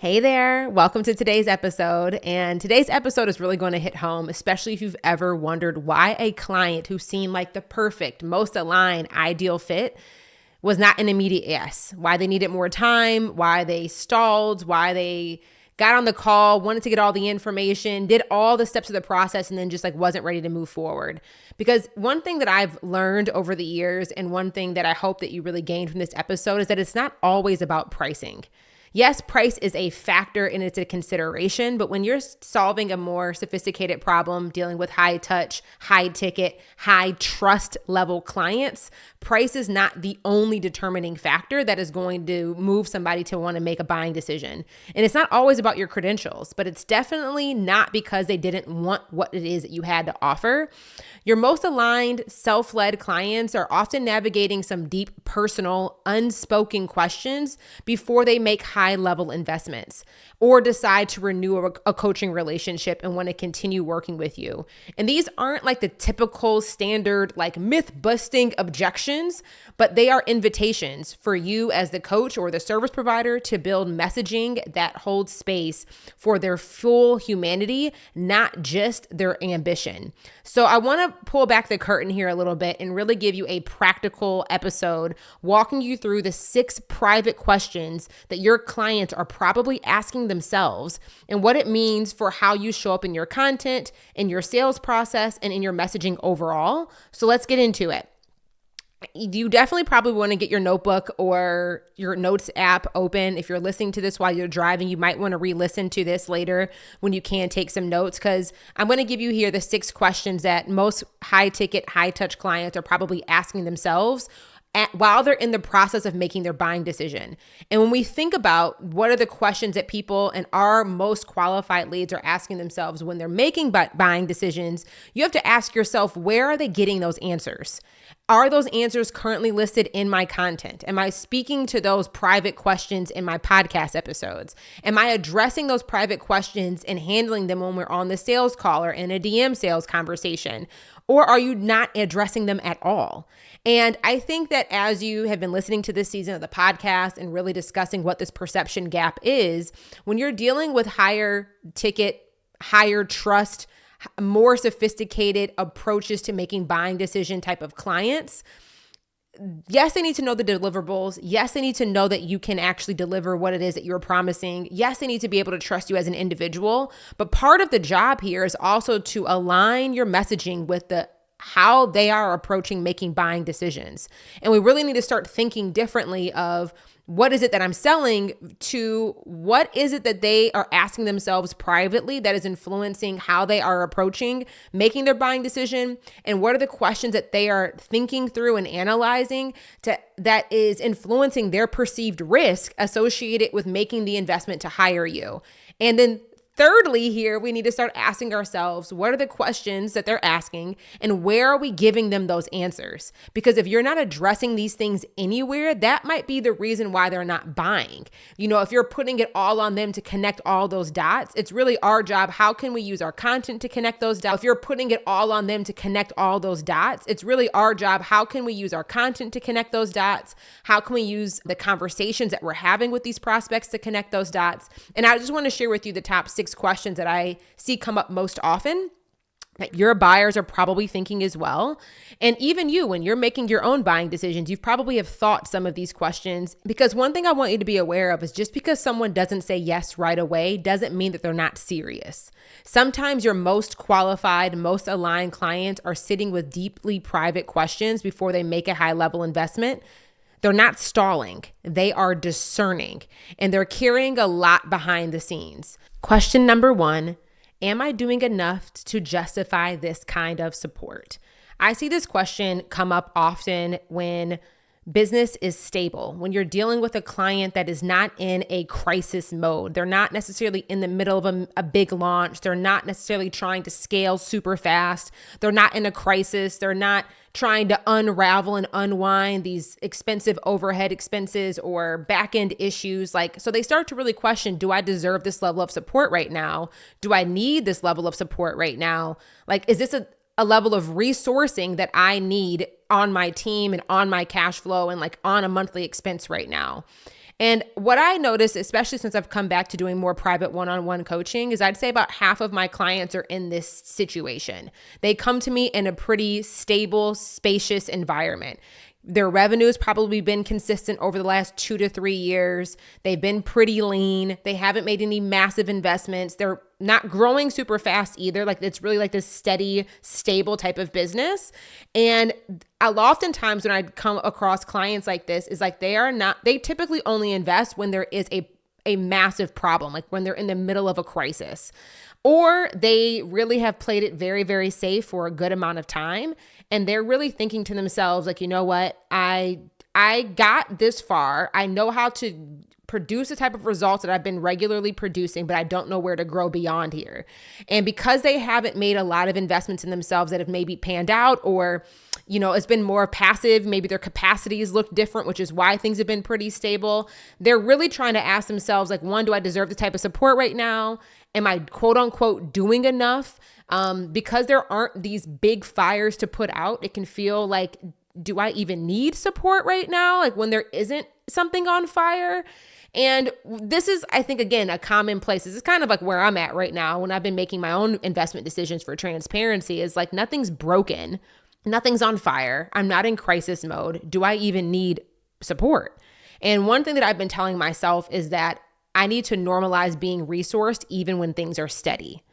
Hey there, welcome to today's episode. And today's episode is really going to hit home, especially if you've ever wondered why a client who seemed like the perfect, most aligned, ideal fit was not an immediate yes. Why they needed more time, why they stalled, why they got on the call, wanted to get all the information, did all the steps of the process, and then just wasn't ready to move forward. Because one thing that I've learned over the years, and one thing that I hope that you really gained from this episode, is that it's not always about pricing. Yes, price is a factor and it's a consideration, but when you're solving a more sophisticated problem, dealing with high touch, high ticket, high trust level clients, price is not the only determining factor that is going to move somebody to want to make a buying decision. And it's not always about your credentials, but it's definitely not because they didn't want what it is that you had to offer. Your most aligned, self-led clients are often navigating some deep, personal, unspoken questions before they make high-level investments or decide to renew a coaching relationship and want to continue working with you. And these aren't like the typical standard myth-busting objections, but they are invitations for you as the coach or the service provider to build messaging that holds space for their full humanity, not just their ambition. So I want to pull back the curtain here a little bit and really give you a practical episode walking you through the 6 private questions that your clients are probably asking themselves and what it means for how you show up in your content, in your sales process, and in your messaging overall. So let's get into it. You definitely probably want to get your notebook or your notes app open. If you're listening to this while you're driving, you might want to re-listen to this later when you can take some notes, because I'm going to give you here the 6 questions that most high-ticket, high-touch clients are probably asking themselves while they're in the process of making their buying decision. And when we think about what are the questions that people and our most qualified leads are asking themselves when they're making buying decisions, you have to ask yourself, where are they getting those answers? Are those answers currently listed in my content? Am I speaking to those private questions in my podcast episodes? Am I addressing those private questions and handling them when we're on the sales call or in a DM sales conversation? Or are you not addressing them at all? And I think that as you have been listening to this season of the podcast and really discussing what this perception gap is, when you're dealing with higher ticket, higher trust, more sophisticated approaches to making buying decision type of clients, yes, they need to know the deliverables. Yes, they need to know that you can actually deliver what it is that you're promising. Yes, they need to be able to trust you as an individual. But part of the job here is also to align your messaging with how they are approaching making buying decisions. And we really need to start thinking differently of what is it that I'm selling to what is it that they are asking themselves privately that is influencing how they are approaching making their buying decision, and what are the questions that they are thinking through and analyzing that is influencing their perceived risk associated with making the investment to hire you. And then thirdly, here, we need to start asking ourselves, what are the questions that they're asking and where are we giving them those answers? Because if you're not addressing these things anywhere, that might be the reason why they're not buying. If you're putting it all on them to connect all those dots, it's really our job. How can we use our content to connect those dots? If you're putting it all on them to connect all those dots, it's really our job. How can we use our content to connect those dots? How can we use the conversations that we're having with these prospects to connect those dots? And I just want to share with you the top 6 questions that I see come up most often that your buyers are probably thinking as well. And even you, when you're making your own buying decisions, you probably have thought some of these questions, because one thing I want you to be aware of is just because someone doesn't say yes right away doesn't mean that they're not serious. Sometimes your most qualified, most aligned clients are sitting with deeply private questions before they make a high-level investment. They're not stalling, they are discerning, and they're carrying a lot behind the scenes. Question number 1, am I doing enough to justify this kind of support? I see this question come up often when business is stable, when you're dealing with a client that is not in a crisis mode. They're not necessarily in the middle of a big launch. They're not necessarily trying to scale super fast. They're not in a crisis. They're not trying to unravel and unwind these expensive overhead expenses or back-end issues. So they start to really question, do I deserve this level of support right now? Do I need this level of support right now? Is this a level of resourcing that I need on my team and on my cash flow and on a monthly expense right now? And what I noticed, especially since I've come back to doing more private one-on-one coaching, is I'd say about half of my clients are in this situation. They come to me in a pretty stable, spacious environment. Their revenue has probably been consistent over the last 2 to 3 years. They've been pretty lean. They haven't made any massive investments. They're not growing super fast either. Like it's really like this steady, stable type of business. And oftentimes when I come across clients like this is like they typically only invest when there is a massive problem, like when they're in the middle of a crisis. Or they really have played it very, very safe for a good amount of time. And they're really thinking to themselves, like, you know what? I got this far. I know how to produce the type of results that I've been regularly producing, but I don't know where to grow beyond here. And because they haven't made a lot of investments in themselves that have maybe panned out, or, it's been more passive, maybe their capacities look different, which is why things have been pretty stable. They're really trying to ask themselves, like, one, do I deserve the type of support right now? Am I quote unquote doing enough? Because there aren't these big fires to put out, it can feel like, do I even need support right now? Like when there isn't something on fire. And this is, I think, again, a common place. This is kind of like where I'm at right now when I've been making my own investment decisions for transparency, is like nothing's broken. Nothing's on fire. I'm not in crisis mode. Do I even need support? And one thing that I've been telling myself is that I need to normalize being resourced even when things are steady.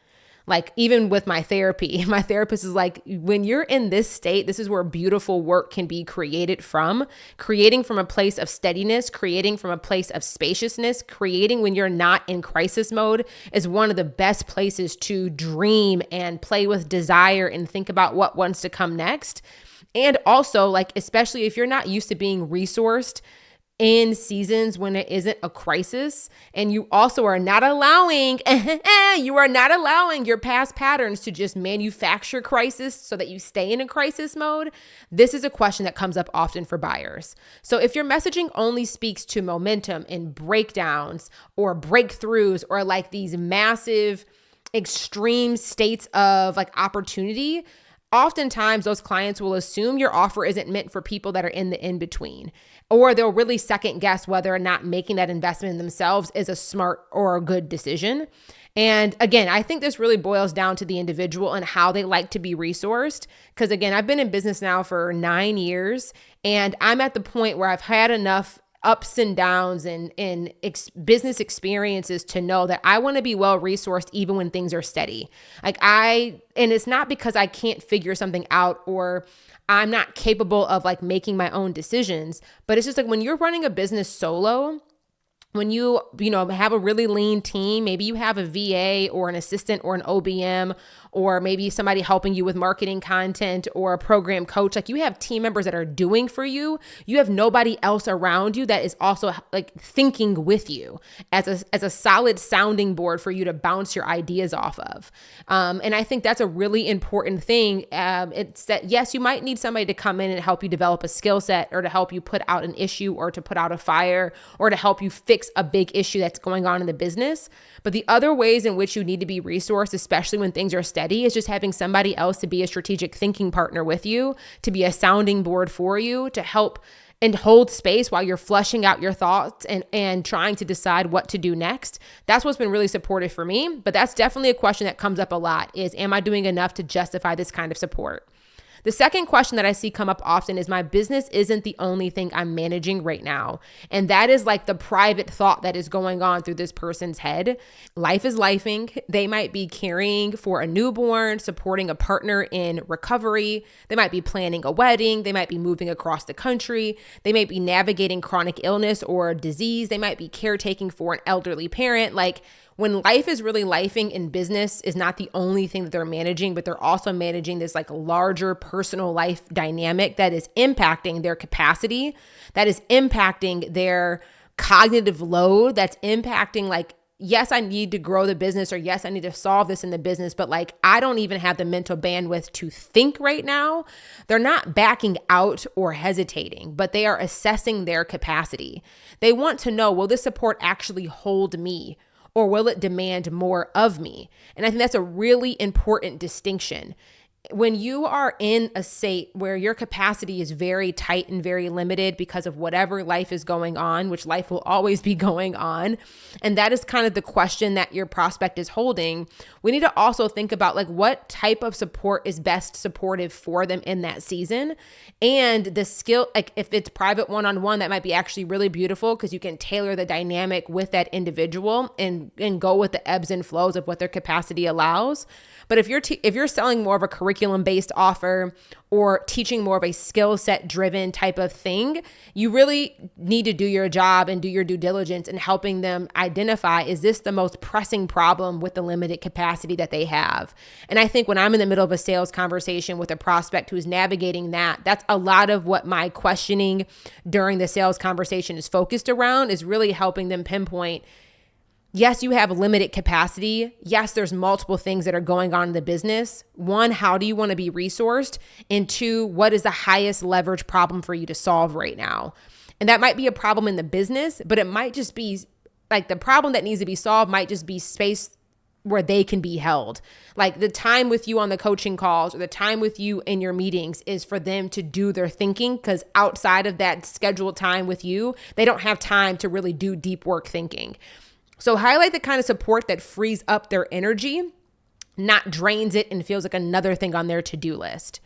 Like even with my therapy, my therapist is like, when you're in this state, this is where beautiful work can be creating from a place of steadiness, creating from a place of spaciousness, creating when you're not in crisis mode is one of the best places to dream and play with desire and think about what wants to come next. And also, like, especially if you're not used to being resourced in seasons when it isn't a crisis, and you also are not allowing your past patterns to just manufacture crisis so that you stay in a crisis mode. This is a question that comes up often for buyers. So if your messaging only speaks to momentum and breakdowns or breakthroughs or like these massive extreme states of like opportunity, oftentimes those clients will assume your offer isn't meant for people that are in the in-between, or they'll really second guess whether or not making that investment in themselves is a smart or a good decision. And again, I think this really boils down to the individual and how they like to be resourced. Because again, I've been in business now for 9 years, and I'm at the point where I've had enough ups and downs and business experiences to know that I want to be well resourced even when things are steady. And it's not because I can't figure something out or I'm not capable of like making my own decisions, but it's just like when you're running a business solo, when you have a really lean team, maybe you have a VA or an assistant or an OBM, or maybe somebody helping you with marketing content or a program coach, like you have team members that are doing for you. You have nobody else around you that is also like thinking with you as a solid sounding board for you to bounce your ideas off of. And I think that's a really important thing. It's that, yes, you might need somebody to come in and help you develop a skill set, or to help you put out an issue, or to put out a fire, or to help you fix a big issue that's going on in the business. But the other ways in which you need to be resourced, especially when things are steady, is just having somebody else to be a strategic thinking partner with you, to be a sounding board for you, to help and hold space while you're flushing out your thoughts and trying to decide what to do next. That's what's been really supportive for me. But that's definitely a question that comes up a lot, is, am I doing enough to justify this kind of support? The second question that I see come up often is, my business isn't the only thing I'm managing right now. And that is like the private thought that is going on through this person's head. Life is lifing. They might be caring for a newborn, supporting a partner in recovery. They might be planning a wedding. They might be moving across the country. They might be navigating chronic illness or disease. They might be caretaking for an elderly parent. Like, when life is really lifing and business is not the only thing that they're managing, but they're also managing this like larger personal life dynamic that is impacting their capacity, that is impacting their cognitive load, that's impacting like, yes, I need to grow the business, or yes, I need to solve this in the business, but like, I don't even have the mental bandwidth to think right now. They're not backing out or hesitating, but they are assessing their capacity. They want to know, will this support actually hold me? Or will it demand more of me? And I think that's a really important distinction. when you are in a state where your capacity is very tight and very limited because of whatever life is going on, which life will always be going on, and that is kind of the question that your prospect is holding, we need to also think about like what type of support is best supportive for them in that season. And the skill, like if it's private one-on-one, that might be actually really beautiful because you can tailor the dynamic with that individual and go with the ebbs and flows of what their capacity allows. But if you're selling more of a curriculum-based offer or teaching more of a skill set driven type of thing, you really need to do your job and do your due diligence in helping them identify, is this the most pressing problem with the limited capacity that they have? And I think when I'm in the middle of a sales conversation with a prospect who's navigating that, that's a lot of what my questioning during the sales conversation is focused around, is really helping them pinpoint, yes, you have limited capacity. Yes, there's multiple things that are going on in the business. One, how do you want to be resourced? And two, what is the highest leverage problem for you to solve right now? And that might be a problem in the business, but it might just be like the problem that needs to be solved might just be space where they can be held. Like the time with you on the coaching calls or the time with you in your meetings is for them to do their thinking, because outside of that scheduled time with you, they don't have time to really do deep work thinking. So highlight the kind of support that frees up their energy, not drains it and feels like another thing on their to-do list.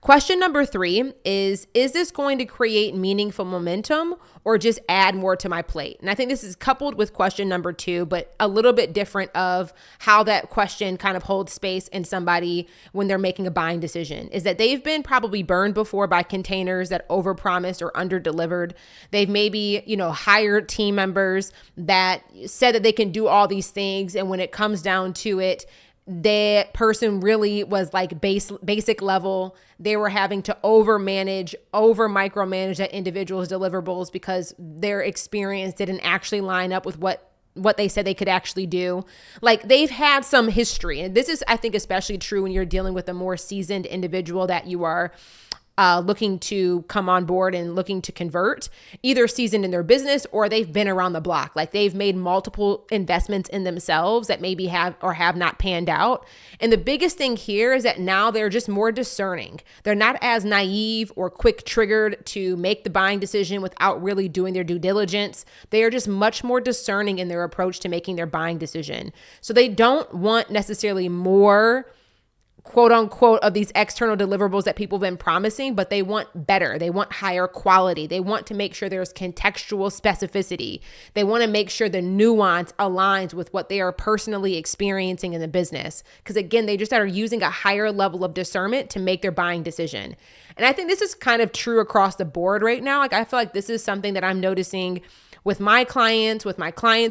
Question number 3 is this going to create meaningful momentum or just add more to my plate? And I think this is coupled with question number 2, but a little bit different of how that question kind of holds space in somebody when they're making a buying decision, is that they've been probably burned before by containers that overpromised or underdelivered. They've maybe, hired team members that said that they can do all these things. And when it comes down to it, that person really was like basic level. They were having to over micromanage that individual's deliverables because their experience didn't actually line up with what they said they could actually do. Like they've had some history. And this is, I think, especially true when you're dealing with a more seasoned individual that you are looking to come on board and looking to convert, either seasoned in their business or they've been around the block. Like they've made multiple investments in themselves that maybe have or have not panned out. And the biggest thing here is that now they're just more discerning. They're not as naive or quick triggered to make the buying decision without really doing their due diligence. They are just much more discerning in their approach to making their buying decision. So they don't want necessarily more quote unquote of these external deliverables that people have been promising, but they want better. They want higher quality. They want to make sure there's contextual specificity. They want to make sure the nuance aligns with what they are personally experiencing in the business. Because again, they just are using a higher level of discernment to make their buying decision. And I think this is kind of true across the board right now. Like I feel like this is something that I'm noticing with my clients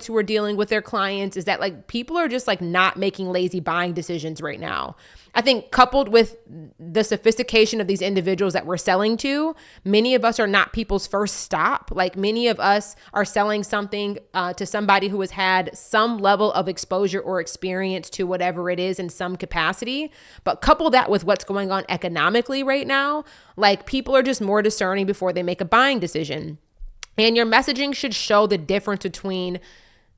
who are dealing with their clients, is that like people are just like not making lazy buying decisions right now. I think coupled with the sophistication of these individuals that we're selling to, many of us are not people's first stop. Like many of us are selling something to somebody who has had some level of exposure or experience to whatever it is in some capacity. But couple that with what's going on economically right now, like people are just more discerning before they make a buying decision. And your messaging should show the difference between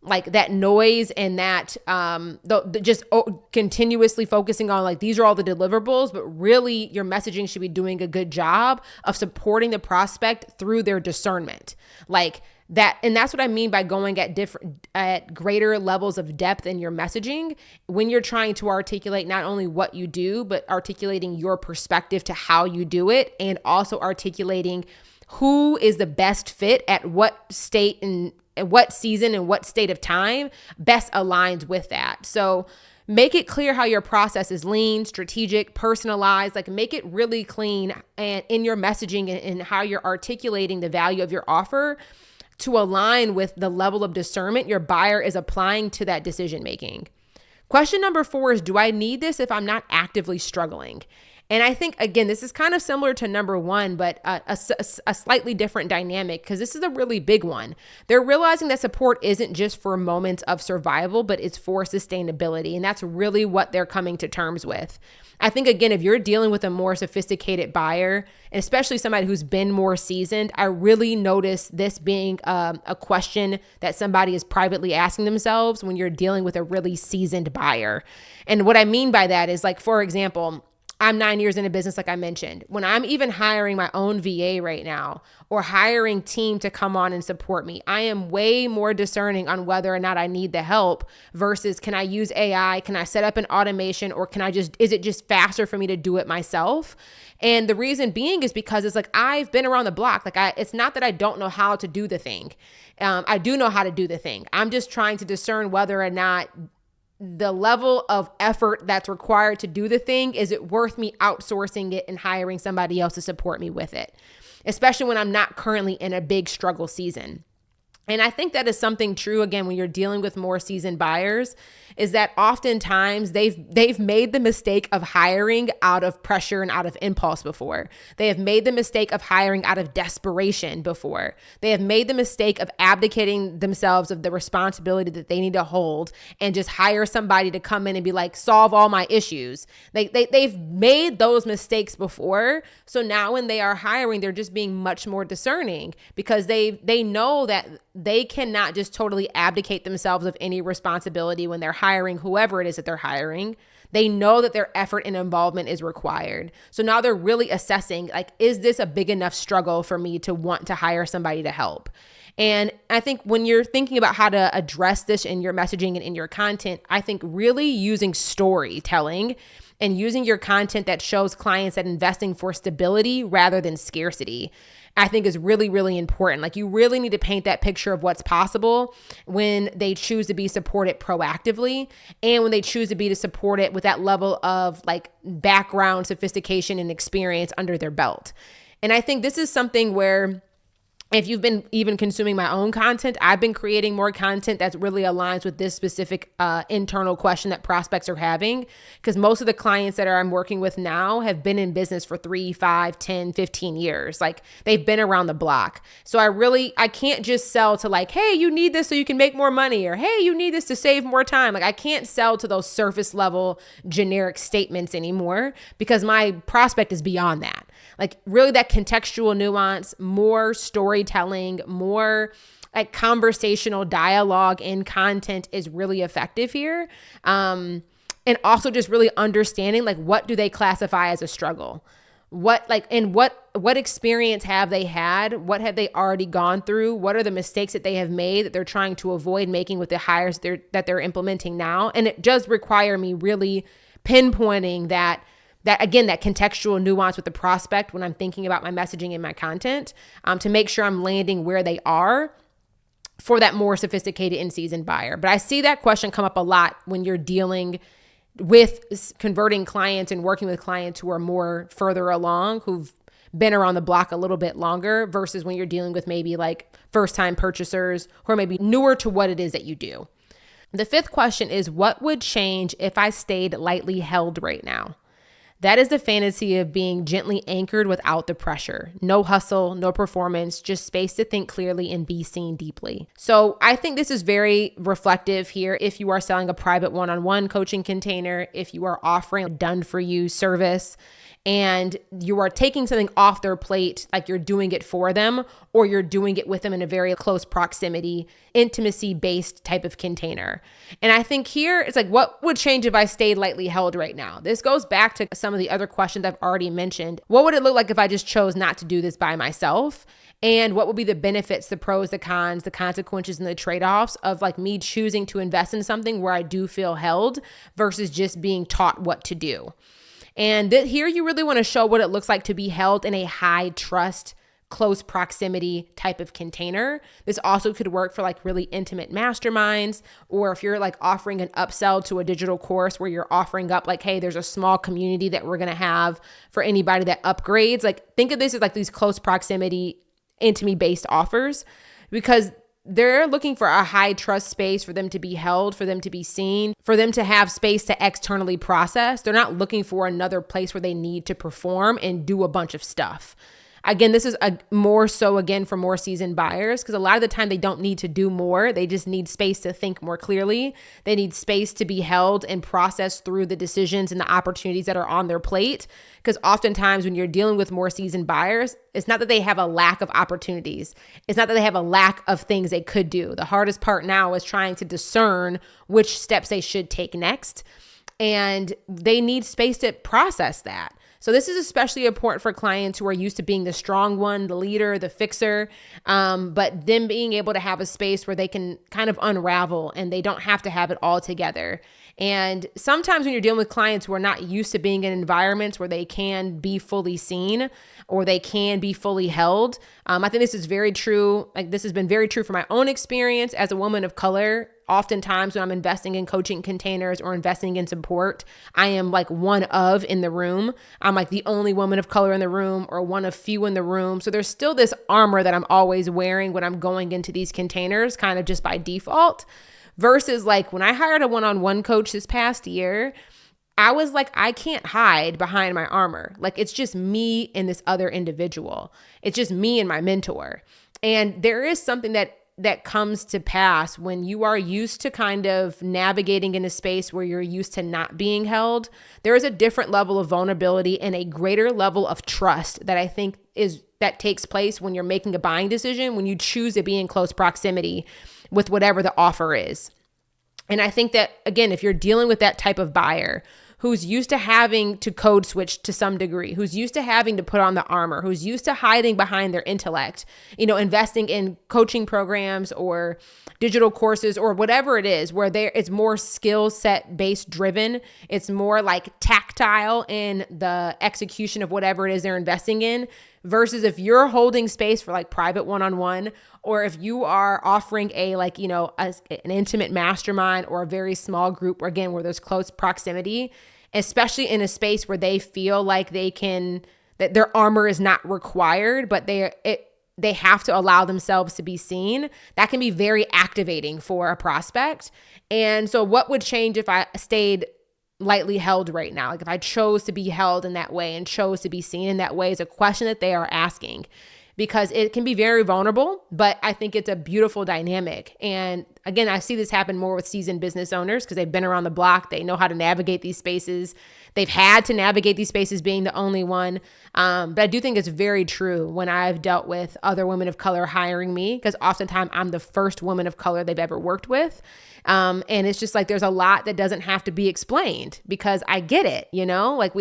like that noise and that continuously focusing on like these are all the deliverables, but really your messaging should be doing a good job of supporting the prospect through their discernment. Like that, and that's what I mean by going at greater levels of depth in your messaging when you're trying to articulate not only what you do, but articulating your perspective to how you do it, and also articulating who is the best fit at what state and what season and what state of time best aligns with that. So make it clear how your process is lean, strategic, personalized, like make it really clean and in your messaging and how you're articulating the value of your offer to align with the level of discernment your buyer is applying to that decision making. Question number 4 is, do I need this if I'm not actively struggling? And I think, again, this is kind of similar to number 1, but a slightly different dynamic, because this is a really big one. They're realizing that support isn't just for moments of survival, but it's for sustainability. And that's really what they're coming to terms with. I think, again, if you're dealing with a more sophisticated buyer, and especially somebody who's been more seasoned, I really notice this being a question that somebody is privately asking themselves when you're dealing with a really seasoned buyer. And what I mean by that is, like, for example, I'm 9 years in a business, like I mentioned. When I'm even hiring my own VA right now or hiring team to come on and support me, I am way more discerning on whether or not I need the help versus can I use AI? Can I set up an automation, or is it just faster for me to do it myself? And the reason being is because it's like, I've been around the block. It's not that I don't know how to do the thing. I do know how to do the thing. I'm just trying to discern whether or not the level of effort that's required to do the thing, is it worth me outsourcing it and hiring somebody else to support me with it, especially when I'm not currently in a big struggle season. And I think that is something true, again, when you're dealing with more seasoned buyers, is that oftentimes they've made the mistake of hiring out of pressure and out of impulse before. They have made the mistake of hiring out of desperation before. They have made the mistake of abdicating themselves of the responsibility that they need to hold and just hire somebody to come in and be like, solve all my issues. They've made those mistakes before. So now when they are hiring, they're just being much more discerning because they know that they cannot just totally abdicate themselves of any responsibility when they're hiring whoever it is that they're hiring. They know that their effort and involvement is required. So now they're really assessing, like, is this a big enough struggle for me to want to hire somebody to help? And I think when you're thinking about how to address this in your messaging and in your content, I think really using storytelling and using your content that shows clients that investing for stability rather than scarcity, I think is really, really important. Like, you really need to paint that picture of what's possible when they choose to be supported proactively and when they choose to be supported with that level of like background, sophistication, and experience under their belt. And I think this is something where, if you've been even consuming my own content, I've been creating more content that really aligns with this specific internal question that prospects are having. Because most of the clients that I'm working with now have been in business for 3, 5, 10, 15 years. Like, they've been around the block. So I can't just sell to like, hey, you need this so you can make more money, or hey, you need this to save more time. Like, I can't sell to those surface level generic statements anymore because my prospect is beyond that. Like, really that contextual nuance, more storytelling, more like conversational dialogue in content is really effective here. And also just really understanding, like, what do they classify as a struggle? What experience have they had? What have they already gone through? What are the mistakes that they have made that they're trying to avoid making with the hires that they're implementing now? And it does require me really pinpointing that again, that contextual nuance with the prospect when I'm thinking about my messaging and my content, to make sure I'm landing where they are for that more sophisticated in-season buyer. But I see that question come up a lot when you're dealing with converting clients and working with clients who are more further along, who've been around the block a little bit longer, versus when you're dealing with maybe like first-time purchasers who are maybe newer to what it is that you do. The fifth question is, what would change if I stayed lightly held right now? That is the fantasy of being gently anchored without the pressure. No hustle, no performance, just space to think clearly and be seen deeply. So I think this is very reflective here if you are selling a private one-on-one coaching container, if you are offering a done-for-you service, and you are taking something off their plate, like you're doing it for them, or you're doing it with them in a very close proximity, intimacy-based type of container. And I think here it's like, what would change if I stayed lightly held right now? This goes back to some of the other questions I've already mentioned. What would it look like if I just chose not to do this by myself? And what would be the benefits, the pros, the cons, the consequences, and the trade-offs of like me choosing to invest in something where I do feel held versus just being taught what to do? And here you really want to show what it looks like to be held in a high trust, close proximity type of container. This also could work for like really intimate masterminds, or if you're like offering an upsell to a digital course where you're offering up like, hey, there's a small community that we're going to have for anybody that upgrades. Like, think of this as like these close proximity, intimacy based offers, because they're looking for a high trust space for them to be held, for them to be seen, for them to have space to externally process. They're not looking for another place where they need to perform and do a bunch of stuff. Again, this is more so again for more seasoned buyers, because a lot of the time they don't need to do more. They just need space to think more clearly. They need space to be held and process through the decisions and the opportunities that are on their plate. Because oftentimes when you're dealing with more seasoned buyers, it's not that they have a lack of opportunities. It's not that they have a lack of things they could do. The hardest part now is trying to discern which steps they should take next. and they need space to process that. So this is especially important for clients who are used to being the strong one, the leader, the fixer, but them being able to have a space where they can kind of unravel and they don't have to have it all together. And sometimes when you're dealing with clients who are not used to being in environments where they can be fully seen or they can be fully held, I think this is very true. Like, this has been very true for my own experience as a woman of color. Oftentimes when I'm investing in coaching containers or investing in support, I am like one of in the room. I'm like the only woman of color in the room or one of few in the room. So there's still this armor that I'm always wearing when I'm going into these containers, kind of just by default. Versus like when I hired a one-on-one coach this past year, I was like, I can't hide behind my armor. Like, it's just me and this other individual. It's just me and my mentor. And there is something that comes to pass when you are used to kind of navigating in a space where you're used to not being held. There is a different level of vulnerability and a greater level of trust that I think that takes place when you're making a buying decision, when you choose to be in close proximity with whatever the offer is. And I think that, again, if you're dealing with that type of buyer who's used to having to code switch to some degree, who's used to having to put on the armor, who's used to hiding behind their intellect, investing in coaching programs or digital courses or whatever it is, where it's more skill set based driven. It's more like tactile in the execution of whatever it is they're investing in, versus if you're holding space for like private one-on-one, or if you are offering an intimate mastermind or a very small group, where there's close proximity, especially in a space where they feel like that their armor is not required, but they have to allow themselves to be seen. That can be very activating for a prospect. And so what would change if I stayed lightly held right now? Like, if I chose to be held in that way and chose to be seen in that way, is a question that they are asking, because it can be very vulnerable, but I think it's a beautiful dynamic. And again, I see this happen more with seasoned business owners because they've been around the block. They know how to navigate these spaces. They've had to navigate these spaces being the only one. But I do think it's very true when I've dealt with other women of color hiring me, because oftentimes I'm the first woman of color they've ever worked with. And it's just like, there's a lot that doesn't have to be explained because I get it,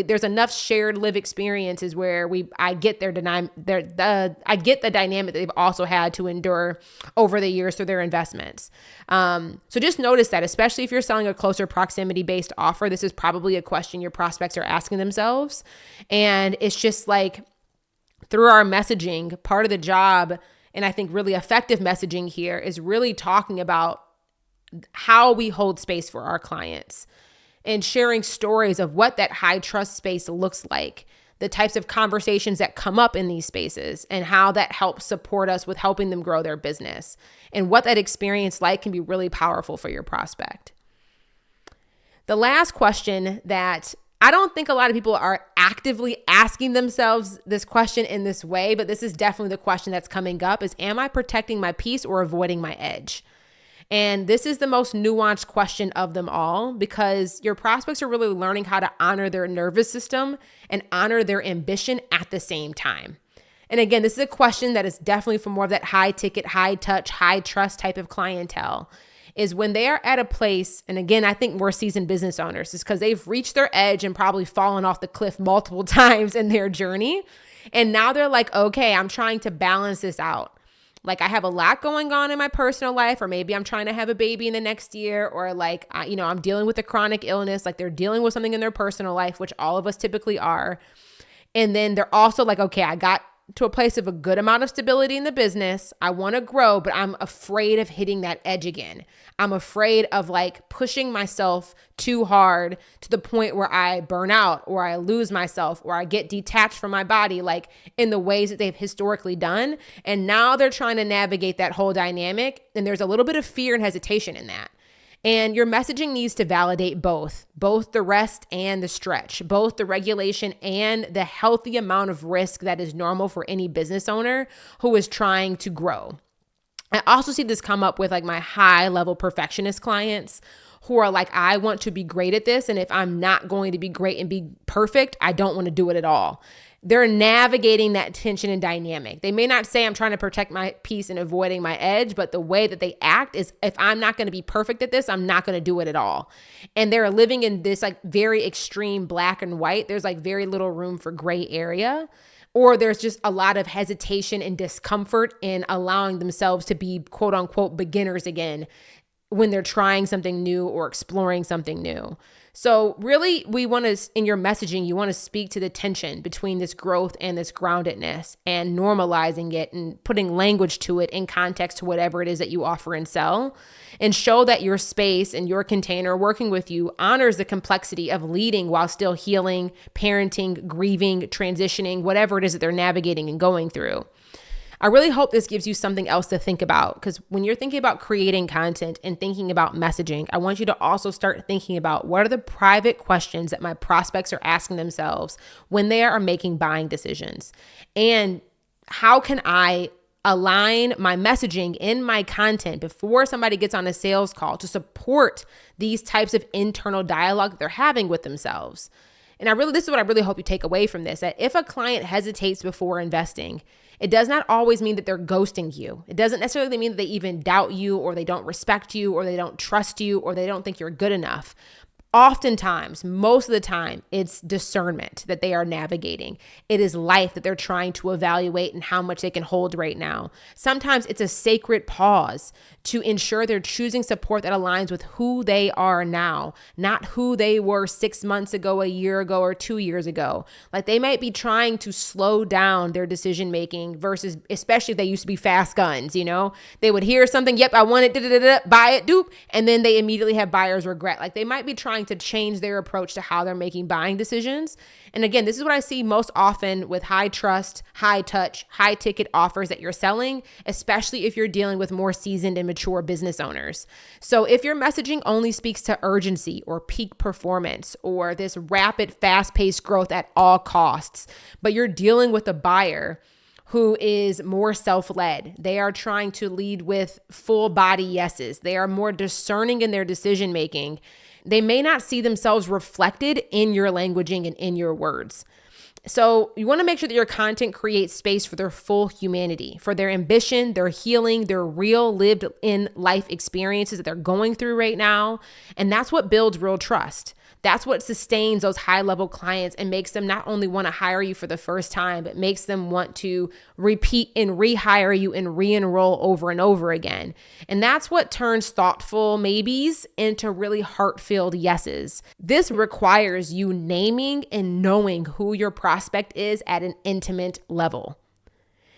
there's enough shared live experiences where I get I get the dynamic that they've also had to endure over the years through their investments. So just notice that, especially if you're selling a closer proximity based offer, this is probably a question your prospects are asking themselves. And it's just like, through our messaging, part of the job, and I think really effective messaging here, is really talking about how we hold space for our clients and sharing stories of what that high trust space looks like, the types of conversations that come up in these spaces, and how that helps support us with helping them grow their business. And what that experience like can be really powerful for your prospect. The last question that I don't think a lot of people are actively asking themselves this question in this way, but this is definitely the question that's coming up, is, am I protecting my peace or avoiding my edge? And this is the most nuanced question of them all, because your prospects are really learning how to honor their nervous system and honor their ambition at the same time. And again, this is a question that is definitely for more of that high ticket, high touch, high trust type of clientele, is when they are at a place, and again, I think more seasoned business owners, is because they've reached their edge and probably fallen off the cliff multiple times in their journey. And now they're like, okay, I'm trying to balance this out. Like, I have a lot going on in my personal life, or maybe I'm trying to have a baby in the next year, or like, I'm dealing with a chronic illness. Like, they're dealing with something in their personal life, which all of us typically are. And then they're also like, okay, I got to a place of a good amount of stability in the business. I want to grow, but I'm afraid of hitting that edge again. I'm afraid of like pushing myself too hard to the point where I burn out, or I lose myself, or I get detached from my body, like in the ways that they've historically done. And now they're trying to navigate that whole dynamic. And there's a little bit of fear and hesitation in that. And your messaging needs to validate both the rest and the stretch, both the regulation and the healthy amount of risk that is normal for any business owner who is trying to grow. I also see this come up with like my high level perfectionist clients who are like, I want to be great at this. And if I'm not going to be great and be perfect, I don't want to do it at all. they're navigating that tension and dynamic. They may not say I'm trying to protect my peace and avoiding my edge, but the way that they act is if I'm not going to be perfect at this, I'm not going to do it at all. And they're living in this like very extreme black and white. There's like very little room for gray area, or there's just a lot of hesitation and discomfort in allowing themselves to be quote unquote beginners again when they're trying something new or exploring something new. So really, we want to, in your messaging, you want to speak to the tension between this growth and this groundedness and normalizing it and putting language to it in context to whatever it is that you offer and sell, and show that your space and your container working with you honors the complexity of leading while still healing, parenting, grieving, transitioning, whatever it is that they're navigating and going through. I really hope this gives you something else to think about, because when you're thinking about creating content and thinking about messaging, I want you to also start thinking about what are the private questions that my prospects are asking themselves when they are making buying decisions, and how can I align my messaging in my content before somebody gets on a sales call to support these types of internal dialogue that they're having with themselves. And this is what I really hope you take away from this, that if a client hesitates before investing, it does not always mean that they're ghosting you. It doesn't necessarily mean that they even doubt you, or they don't respect you, or they don't trust you, or they don't think you're good enough. Oftentimes, most of the time, it's discernment that they are navigating. It is life that they're trying to evaluate and how much they can hold right now. Sometimes it's a sacred pause to ensure they're choosing support that aligns with who they are now, not who they were 6 months ago, a year ago, or 2 years ago. Like they might be trying to slow down their decision making versus, especially if they used to be fast guns, they would hear something, yep, I want it, buy it, doop, and then they immediately have buyer's regret. Like they might be trying to change their approach to how they're making buying decisions. And again, this is what I see most often with high trust, high touch, high ticket offers that you're selling, especially if you're dealing with more seasoned and mature business owners. So if your messaging only speaks to urgency or peak performance or this rapid, fast-paced growth at all costs, but you're dealing with a buyer who is more self-led. They are trying to lead with full body yeses. They are more discerning in their decision-making. They may not see themselves reflected in your languaging and in your words. So you want to make sure that your content creates space for their full humanity, for their ambition, their healing, their real lived in life experiences that they're going through right now. And that's what builds real trust. That's what sustains those high-level clients and makes them not only want to hire you for the first time, but makes them want to repeat and rehire you and re-enroll over and over again. And that's what turns thoughtful maybes into really heart-filled yeses. This requires you naming and knowing who your prospect is at an intimate level.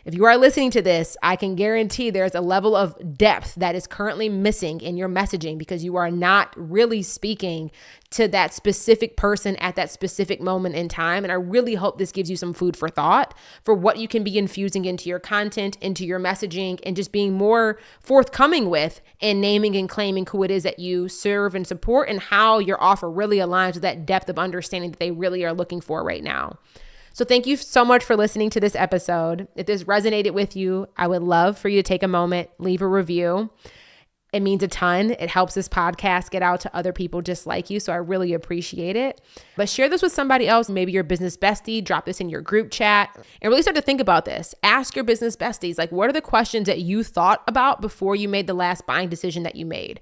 If you are listening to this, I can guarantee there's a level of depth that is currently missing in your messaging because you are not really speaking to that specific person at that specific moment in time. And I really hope this gives you some food for thought for what you can be infusing into your content, into your messaging, and just being more forthcoming with and naming and claiming who it is that you serve and support and how your offer really aligns with that depth of understanding that they really are looking for right now. So thank you so much for listening to this episode. If this resonated with you, I would love for you to take a moment, leave a review. It means a ton. It helps this podcast get out to other people just like you. So I really appreciate it. But share this with somebody else, maybe your business bestie, drop this in your group chat and really start to think about this. Ask your business besties, like, what are the questions that you thought about before you made the last buying decision that you made?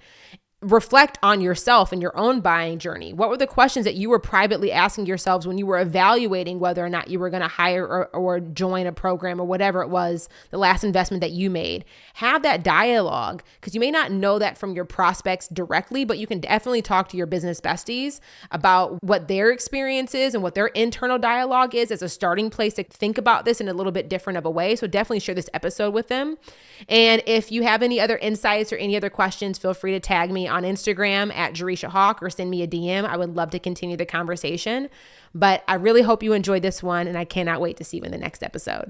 Reflect on yourself and your own buying journey. What were the questions that you were privately asking yourselves when you were evaluating whether or not you were going to hire or join a program or whatever it was, the last investment that you made? Have that dialogue, because you may not know that from your prospects directly, but you can definitely talk to your business besties about what their experience is and what their internal dialogue is as a starting place to think about this in a little bit different of a way. So definitely share this episode with them. And if you have any other insights or any other questions, feel free to tag me on Instagram at Jerisha Hawk or send me a DM. I would love to continue the conversation. But I really hope you enjoyed this one, and I cannot wait to see you in the next episode.